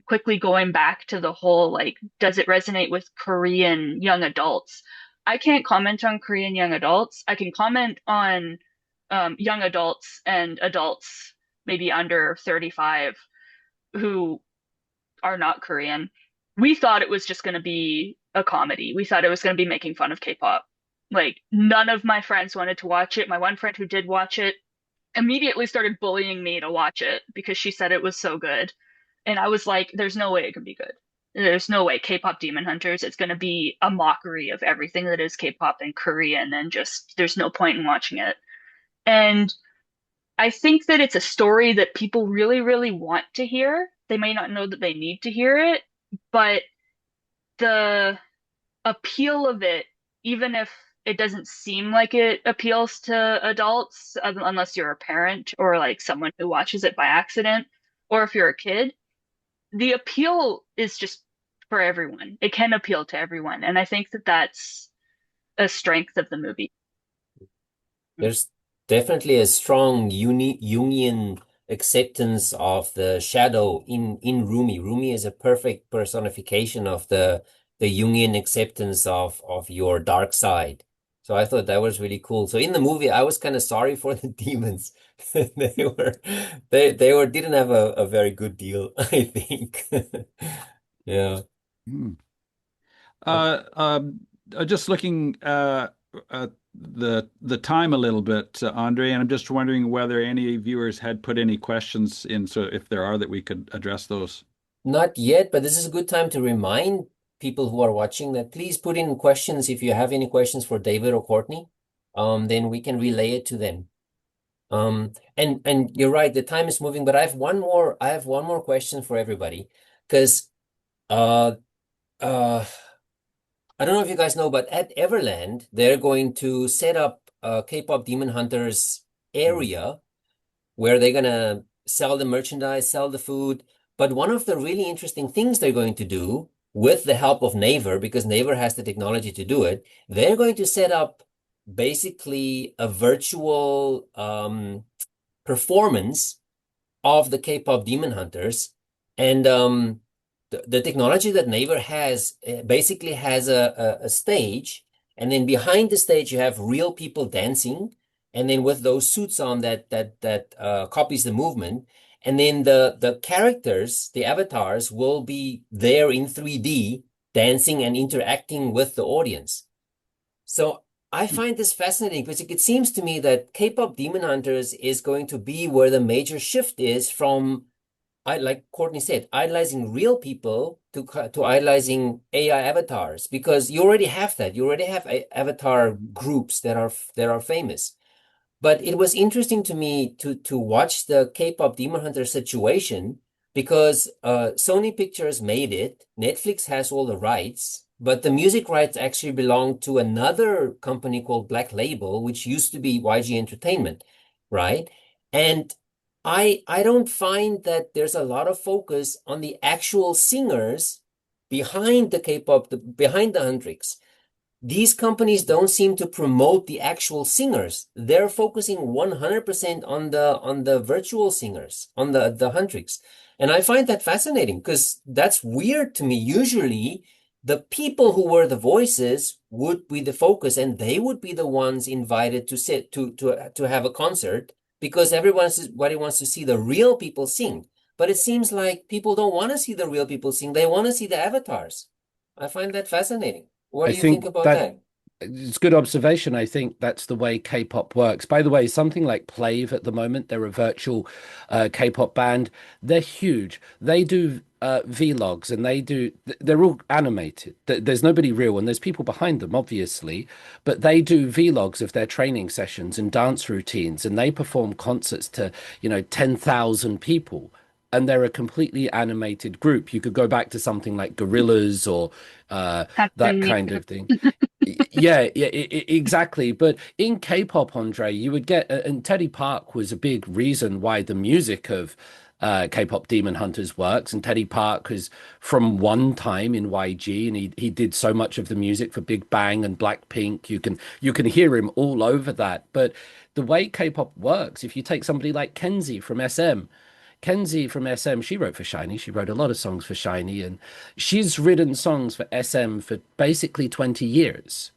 quickly going back to the whole, like, does it resonate with Korean young adults? I can't comment on Korean young adults. I can comment on young adults and adults maybe under 35 who are not Korean. We thought it was just going to be a comedy. We thought it was going to be making fun of K-pop. Like, none of my friends wanted to watch it. My one friend who did watch it immediately started bullying me to watch it because she said it was so good. And I was like, there's no way it can be good. There's no way. K-pop Demon Hunters, it's going to be a mockery of everything that is K-pop and Korean, and just there's no point in watching it. And I think that it's a story that people really, really want to hear. They may not know that they need to hear it, but the appeal of it, even if it doesn't seem like it appeals to adults, unless you're a parent or like someone who watches it by accident, or if you're a kid, the appeal is just for everyone. It can appeal to everyone. And I think that that's a strength of the movie. There's definitely a strong Jungian acceptance of the shadow in Rumi. Rumi is a perfect personification of the Jungian acceptance of your dark side. So I thought that was really cool. So in the movie, I was kind of sorry for the demons. They didn't have a very good deal, I think. Yeah. Just looking at the time a little bit, Andre, and I'm just wondering whether any viewers had put any questions in, so if there are, that we could address those. Not yet, but this is a good time to remind people who are watching that please put in questions if you have any questions for David or Courtney. Then we can relay it to them. And you're right, the time is moving, but I have one more question for everybody, because I don't know if you guys know, but at Everland, they're going to set up a K-pop Demon Hunters area where they're going to sell the merchandise, sell the food. But one of the really interesting things they're going to do, with the help of Naver, because Naver has the technology to do it, they're going to set up basically a virtual performance of the K-pop Demon Hunters. And the technology that Naver has basically has a stage, and then behind the stage you have real people dancing, and then with those suits on that copies the movement, and then the characters, the avatars, will be there in 3D dancing and interacting with the audience. So I find this fascinating because it seems to me that K-pop Demon Hunters is going to be where the major shift is from, like Courtney said, idolizing real people to idolizing AI avatars, because you already have that. You already have avatar groups that are famous. But it was interesting to me to watch the K-pop Demon Hunter situation, because Sony Pictures made it. Netflix has all the rights, but the music rights actually belong to another company called Black Label, which used to be YG Entertainment, right? And I don't find that there's a lot of focus on the actual singers behind the K-pop, behind the Huntrix. These companies don't seem to promote the actual singers. They're focusing 100% on the virtual singers, on the Huntrix. And I find that fascinating because that's weird to me. Usually the people who were the voices would be the focus, and they would be the ones invited to sit to have a concert, because everybody wants to see the real people sing. But it seems like people don't want to see the real people sing. They want to see the avatars. I find that fascinating. What I do you think think about that that? it's a good observation. I think that's the way K-pop works. By the way, something like Plave at the moment, they're a virtual K-pop band. They're huge. They do vlogs, and they're all animated. There's nobody real, and there's people behind them, obviously, but they do vlogs of their training sessions and dance routines, and they perform concerts to, 10,000 people. And they're a completely animated group. You could go back to something like Gorillas or Have that been kind music. of thing. Yeah, yeah, exactly. But in K-pop, Andre, you would get, and Teddy Park was a big reason why the music of K-pop Demon Hunters works. And Teddy Park was from one time in YG, and he did so much of the music for Big Bang and Blackpink. You can hear him all over that. But the way K-pop works, if you take somebody like Kenzie from SM. Kenzie from SM, she wrote for Shiny. She wrote a lot of songs for Shiny, and she's written songs for SM for basically 20 years.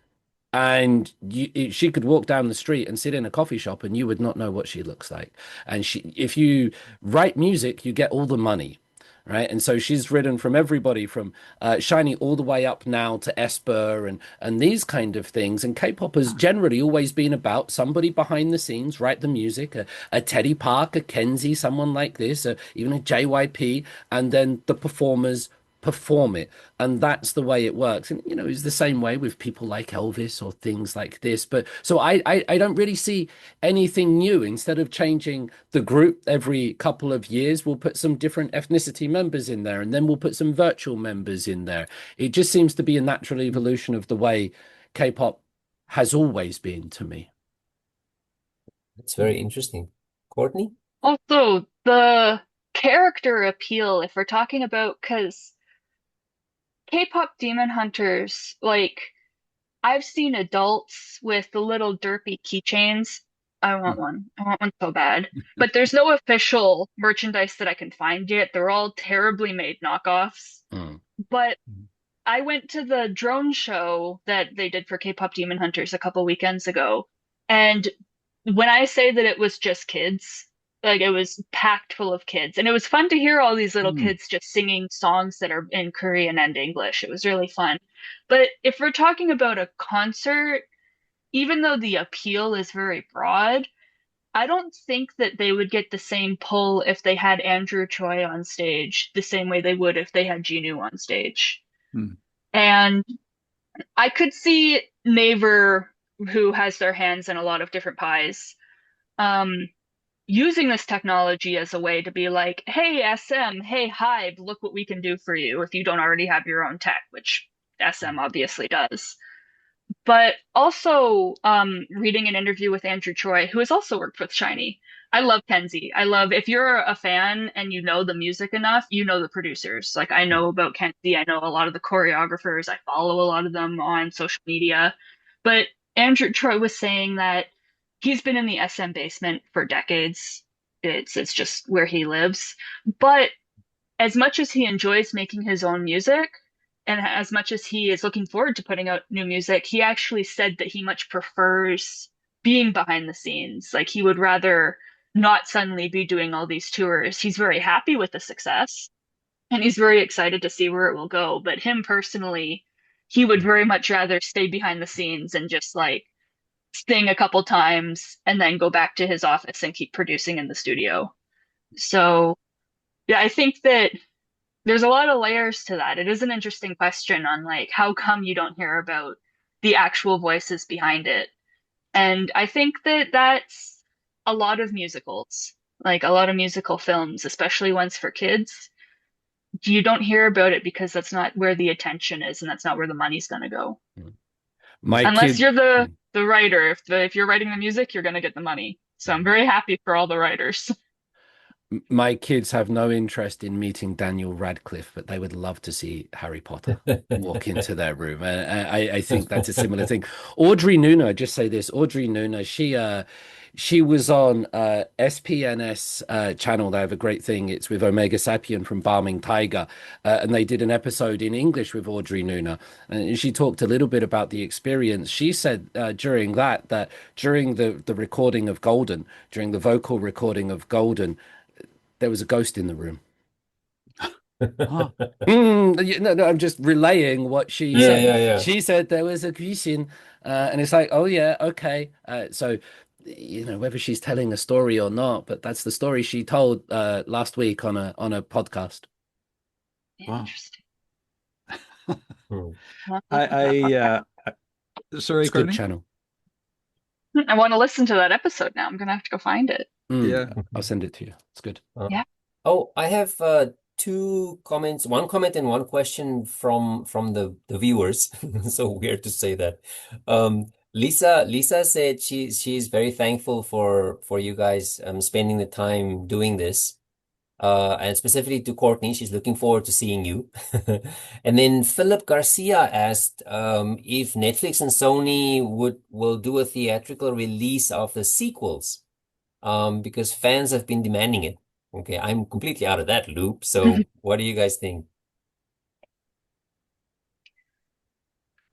And she could walk down the street and sit in a coffee shop, and you would not know what she looks like. And if you write music, you get all the money, right? And so she's written from everybody from Shiny all the way up now to Esper and these kind of things. And K-pop has generally always been about somebody behind the scenes, write the music, a Teddy Park, a Kenzie, someone like this, even a JYP, and then the performers perform it. And that's the way it works. And it's the same way with people like Elvis or things like this. But so I don't really see anything new. Instead of changing the group every couple of years, we'll put some different ethnicity members in there, and then we'll put some virtual members in there. It just seems to be a natural evolution of the way K-pop has always been to me. That's very interesting. Courtney? Also, the character appeal, if we're talking about, because K-pop Demon Hunters, like, I've seen adults with the little derpy keychains. I want one. I want one so bad. But there's no official merchandise that I can find yet. They're all terribly made knockoffs. Mm. But I went to the drone show that they did for K-pop Demon Hunters a couple weekends ago. And when I say that it was just kids, like it was packed full of kids. And it was fun to hear all these little Mm. kids just singing songs that are in Korean and English. It was really fun. But if we're talking about a concert, even though the appeal is very broad, I don't think that they would get the same pull if they had Andrew Choi on stage the same way they would if they had Genu on stage. Mm. And I could see Naver, who has their hands in a lot of different pies, um, using this technology as a way to be like, hey, SM, hey, Hybe, look what we can do for you if you don't already have your own tech, which SM obviously does. But also reading an interview with Andrew Choi, who has also worked with Shiny. I love Kenzie. If you're a fan and you know the music enough, you know the producers. Like I know about Kenzie. I know a lot of the choreographers. I follow a lot of them on social media. But Andrew Troy was saying that he's been in the SM basement for decades. It's just where he lives. But as much as he enjoys making his own music, and as much as he is looking forward to putting out new music, he actually said that he much prefers being behind the scenes. Like he would rather not suddenly be doing all these tours. He's very happy with the success and he's very excited to see where it will go. But him personally, he would very much rather stay behind the scenes and just like sing a couple times and then go back to his office and keep producing in the studio. So, yeah, I think that there's a lot of layers to that. It is an interesting question on like how come you don't hear about the actual voices behind it. And I think that that's a lot of musicals, like a lot of musical films, especially ones for kids. You don't hear about it because that's not where the attention is and that's not where the money's going to go. My Unless kid, you're the writer. If you're writing the music, you're going to get the money. So I'm very happy for all the writers. my kids have no interest in meeting Daniel Radcliffe, but they would love to see Harry Potter walk into their room. I think that's a similar thing. Audrey Nuna, just say this, Audrey Nuna, she was on SPNS channel. They have a great thing. It's with Omega Sapien from Barming Tiger. And they did an episode in English with Audrey Nuna. And she talked a little bit about the experience. She said during that during the recording of Golden, during the vocal recording of Golden, there was a ghost in the room. Huh. No, I'm just relaying what she Yeah, said. yeah. She said there was a cuisine, and it's like, oh yeah, okay. So, whether she's telling a story or not, but that's the story she told last week on a podcast. Wow. Interesting. Hmm. Sorry, It's a good Courtney? channel. I want to listen to that episode now. I'm gonna have to go find it. Yeah. I'll send it to you. It's good. Yeah. Oh, I have two comments, one comment and one question from the viewers. So weird to say that. Lisa said she's very thankful for you guys spending the time doing this. And specifically to Courtney, she's looking forward to seeing you. And then Philip Garcia asked if Netflix and Sony will do a theatrical release of the sequels, because fans have been demanding it. Okay, I'm completely out of that loop. So what do you guys think?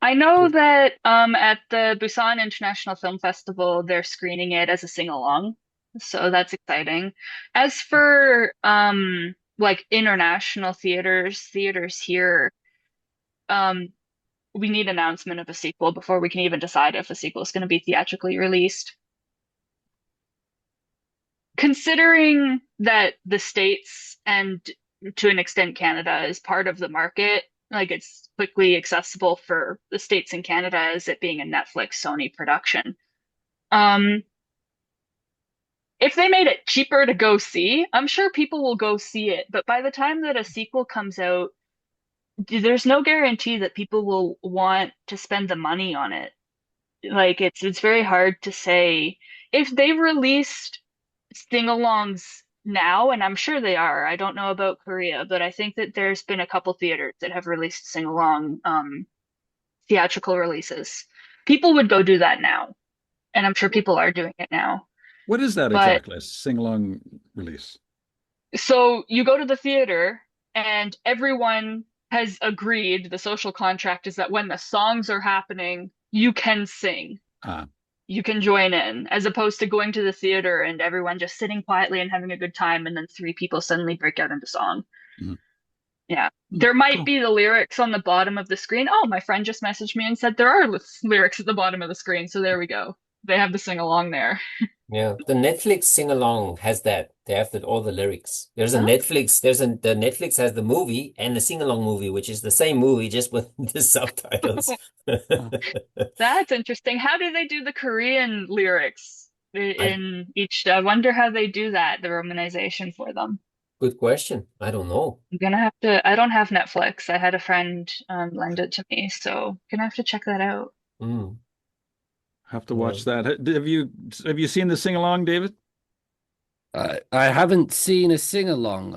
I know that at the Busan International Film Festival, they're screening it as a sing-along, so that's exciting. As for like international theaters here, um, we need announcement of a sequel before we can even decide if a sequel is going to be theatrically released. Considering that the States and to an extent Canada is part of the market, like it's quickly accessible for the States and Canada as it being a Netflix Sony production. If they made it cheaper to go see, I'm sure people will go see it. But by the time that a sequel comes out, there's no guarantee that people will want to spend the money on it. Like it's very hard to say if they released sing-alongs now, and I'm sure they are. I don't know about Korea, but I think that there's been a couple theaters that have released sing-along theatrical releases. People would go do that now, and I'm sure people are doing it now. What is that But exactly? A sing-along release? so you go to the theater, and everyone has agreed, the social contract is that when the songs are happening, you can sing. Ah, You can join in, as opposed to going to the theater and everyone just sitting quietly and having a good time, and then three people suddenly break out into song. mhm. Yeah. There might Cool. be the lyrics on the bottom of the screen. Oh, my friend just messaged me and said there are lyrics at the bottom of the screen. So there we go. They have the sing along there. Yeah, the Netflix sing-along has that. They have all the lyrics. The Netflix has the movie and the sing-along movie, which is the same movie just with the subtitles. That's interesting. How do they do the Korean lyrics in each? I wonder how they do that, the romanization for them. Good question. I don't know. I'm gonna have to. I don't have Netflix. I had a friend lend it to me, so gonna have to check that out. Mm. Have to watch that. Have you seen the sing-along, David? I haven't seen a sing along.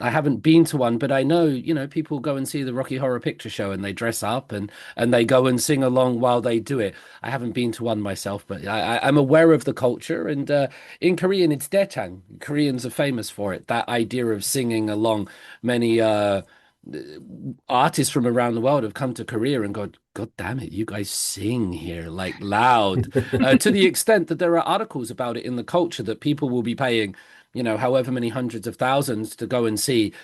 I haven't been to one, but I know, people go and see the Rocky Horror Picture Show and they dress up and they go and sing along while they do it. I haven't been to one myself, but I'm aware of the culture. And in Korean, it's daechang. Koreans are famous for it. That idea of singing along. Many artists from around the world have come to Korea and gone, God damn it, you guys sing here like loud, to the extent that there are articles about it in the culture that people will be paying, however many hundreds of thousands to go and see,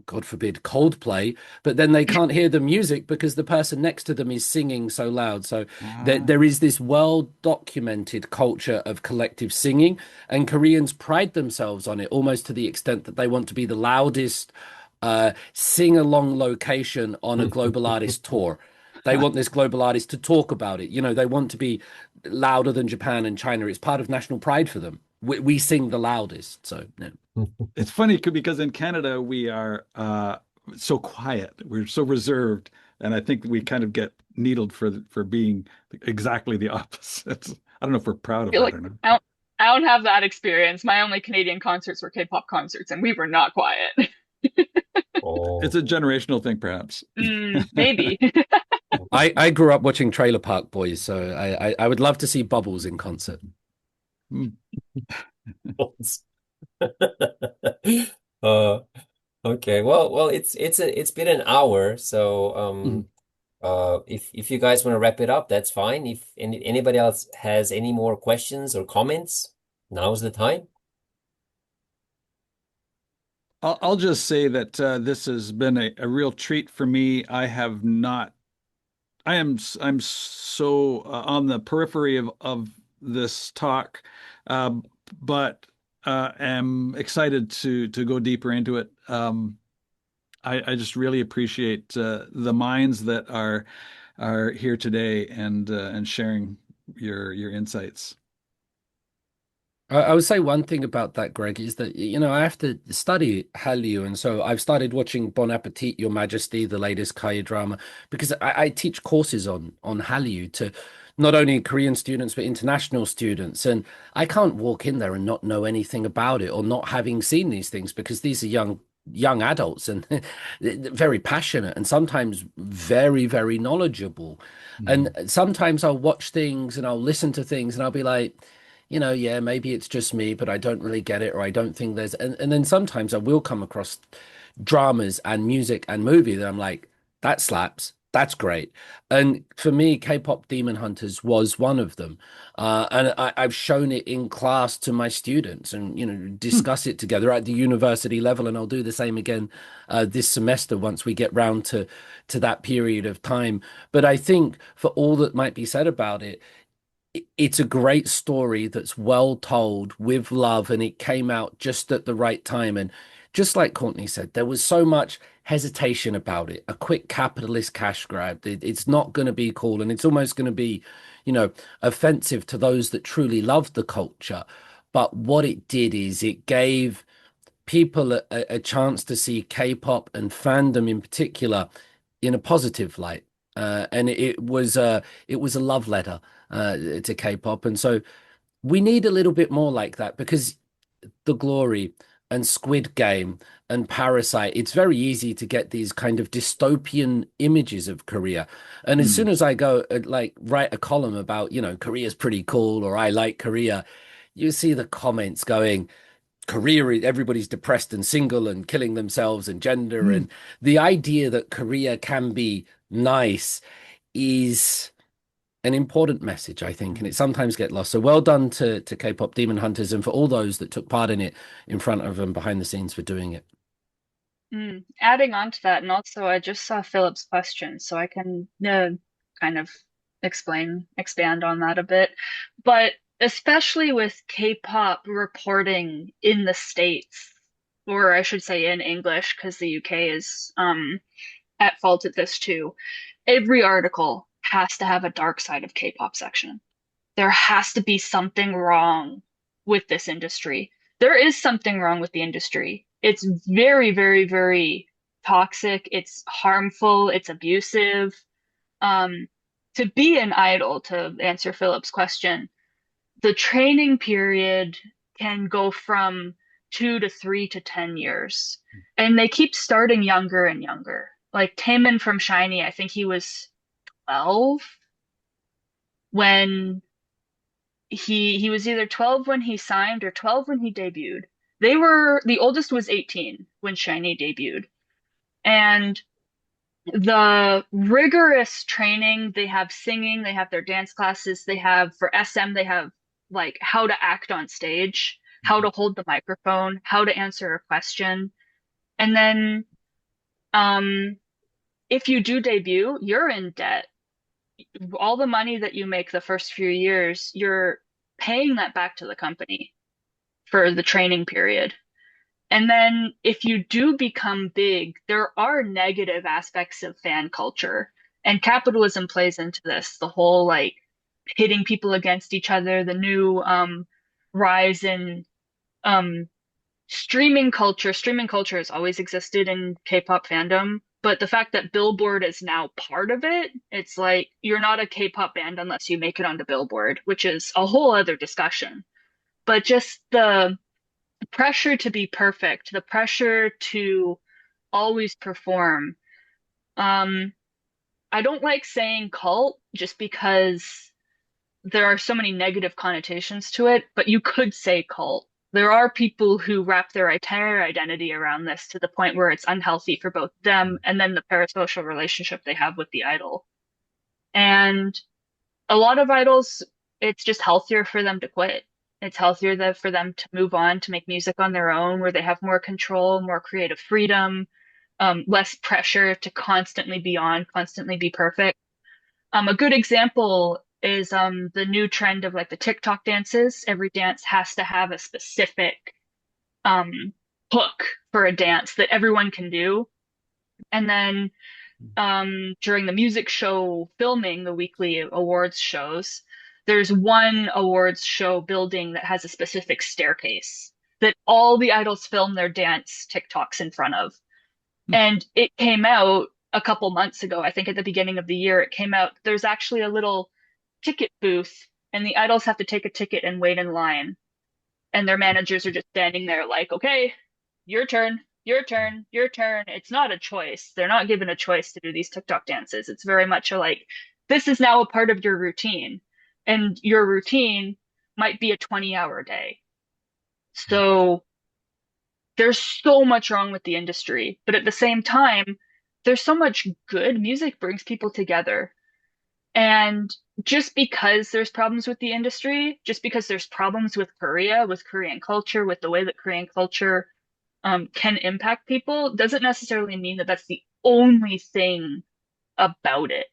God forbid, Coldplay, but then they can't hear the music because the person next to them is singing so loud. So there is this well-documented culture of collective singing, and Koreans pride themselves on it almost to the extent that they want to be the loudest sing-along location on a global artist tour. They want this global artist to talk about it. They want to be louder than Japan and China. It's part of national pride for them. We sing the loudest. So, yeah. It's funny because in Canada we are so quiet. We're so reserved, and I think we kind of get needled for being exactly the opposite. I don't know if we're proud of feel that like or not. I don't have that experience. My only Canadian concerts were K-pop concerts, and we were not quiet. Oh. It's a generational thing, perhaps. Maybe. I grew up watching Trailer Park Boys, so I would love to see Bubbles in concert. Okay. Well, it's been an hour, so if you guys want to wrap it up, that's fine. If anybody else has any more questions or comments, now's the time. I'll just say that this has been a real treat for me. I'm so on the periphery of this talk, uh, but am excited to go deeper into it. I just really appreciate the minds that are here today and sharing your insights. I would say one thing about that, Greg, is that, I have to study Hallyu. And so I've started watching Bon Appetit, Your Majesty, the latest Kai drama, because I teach courses on Hallyu to not only Korean students, but international students. And I can't walk in there and not know anything about it or not having seen these things, because these are young adults and very passionate and sometimes very, very knowledgeable. And sometimes I'll watch things and I'll listen to things and I'll be like, yeah, maybe it's just me, but I don't really get it, or I don't think and then sometimes I will come across dramas and music and movie that I'm like, that slaps, that's great. And for me, K-pop Demon Hunters was one of them. And I've shown it in class to my students and, discuss it together at the university level. And I'll do the same again this semester once we get round to that period of time. But I think for all that might be said about it, it's a great story that's well told with love, and it came out just at the right time. And just like Courtney said, there was so much hesitation about it, a quick capitalist cash grab. It's not going to be cool, and it's almost going to be, offensive to those that truly love the culture. But what it did is it gave people a chance to see K-pop and fandom in particular in a positive light. And it was a love letter to K-pop. And so we need a little bit more like that, because The Glory and Squid Game and Parasite, it's very easy to get these kind of dystopian images of Korea. And as soon as I go write a column about, Korea's pretty cool, or I like Korea, you see the comments going, Korea, everybody's depressed and single and killing themselves and gender. And the idea that Korea can be nice is an important message, I think, and it sometimes gets lost. So well done to K-pop Demon Hunters, and for all those that took part in it, in front of and behind the scenes, for doing it. Adding on to that, and also I just saw Philip's question, so I can kind of expand on that a bit. But especially with K-pop reporting in the States, or I should say in English, because the UK is at fault at this too. Every article has to have a dark side of K-pop section. There has to be something wrong with this industry. There is something wrong with the industry. It's very, very, very toxic. It's harmful. It's abusive. To be an idol, to answer Philip's question, the training period can go from 2 to 3 to 10 years. And they keep starting younger and younger. Like Taemin from SHINee, I think he was 12 when he was either 12 when he signed or 12 when he debuted. The oldest was 18 when SHINee debuted. And the rigorous training, they have singing, they have their dance classes, they have for SM, they have like how to act on stage, how to hold the microphone, how to answer a question. And then if you do debut, you're in debt. All the money that you make the first few years, you're paying that back to the company for the training period. And then if you do become big, there are negative aspects of fan culture. And capitalism plays into this, the whole like pitting people against each other, the new rise in streaming culture. Streaming culture has always existed in K-pop fandom, but the fact that Billboard is now part of it, it's like you're not a K-pop band unless you make it onto Billboard, which is a whole other discussion. But just the pressure to be perfect, the pressure to always perform. I don't like saying cult just because there are so many negative connotations to it, but you could say cult. There are people who wrap their entire identity around this to the point where it's unhealthy for both them and then the parasocial relationship they have with the idol. And a lot of idols, it's just healthier for them to quit. It's healthier for them to move on to make music on their own, where they have more control, more creative freedom, less pressure to constantly be on, constantly be perfect. A good example is the new trend of like the TikTok dances. Every dance has to have a specific hook for a dance that everyone can do. And then during the music show filming, the weekly awards shows, there's one awards show building that has a specific staircase that all the idols film their dance TikToks in front of. And it came out a couple months ago, I think at the beginning of the year, it came out. There's actually a little ticket booth, and the idols have to take a ticket and wait in line. And their managers are just standing there like, okay, your turn, your turn, your turn. It's not a choice. They're not given a choice to do these TikTok dances. It's very much a like, this is now a part of your routine. And your routine might be a 20-hour day. So there's so much wrong with the industry. But at the same time, there's so much good. Music brings people together. And just because there's problems with the industry, just because there's problems with Korea, with Korean culture, with the way that Korean culture can impact people, doesn't necessarily mean that that's the only thing about it.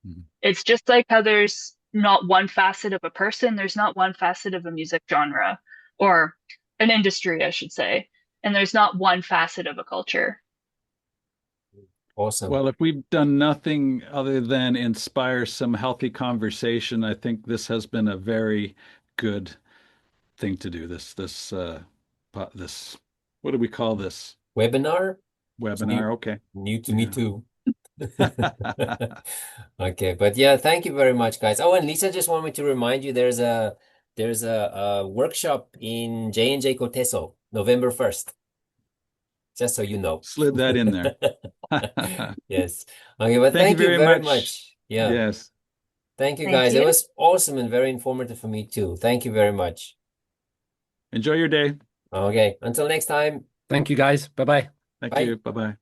Mm-hmm. It's just like how there's not one facet of a person, there's not one facet of a music genre or an industry, I should say, and there's not one facet of a culture. Awesome. Well, if we've done nothing other than inspire some healthy conversation, I think this has been a very good thing to do. This what do we call this? Webinar? Webinar, okay. New to me too. Okay, but yeah, thank you very much, guys. Oh, and Lisa just wanted me to remind you there's a workshop in J&J Koteso, November 1st. Just so you know. Slid that in there. Yes. Okay, but thank you very much. Yeah. Yes. Thank you, guys. It was awesome and very informative for me too. Thank you very much. Enjoy your day. Okay. Until next time. Thank you, guys. Bye-bye. Thank you. Bye-bye.